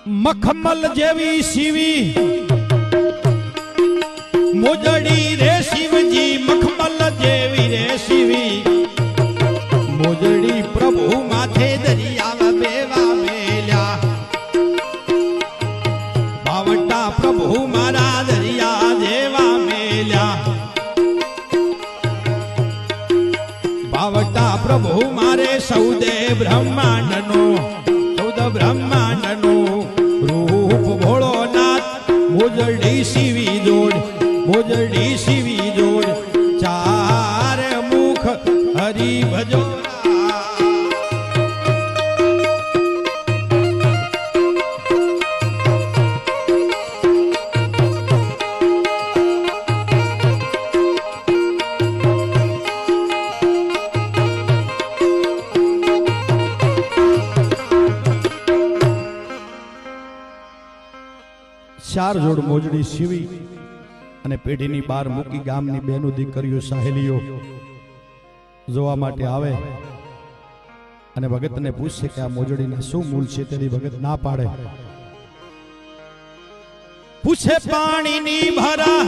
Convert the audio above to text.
મખમલ જેવી શિવી મોજડી રે શિવજી, મખમલ જેવી રે શિવી મોજડી પ્રભુ માથે દરિયા બેવા મેલ્યા, બાવટા પ્રભુ મારા દરિયા જેવા મેલ્યા, બાવટા પ્રભુ મારે સૌદે બ્રહ્માંડનો રૂપ ભોળોનાથ મોજડી શિવી જોડ, મોજડી શિવી જોડ ચાર મુખ હરી ભજો। ચાર જોડ મોજડી શિવી અને પેઢીની બાર મૂકી ગામની બહેનો દીકરીઓ સહેલીઓ જોવા માટે આવે અને ભગતને પૂછે કે આ મોજડીના શું મૂળ છે, તેની ભગત ના પાડે, પૂછે પાણીની ભરા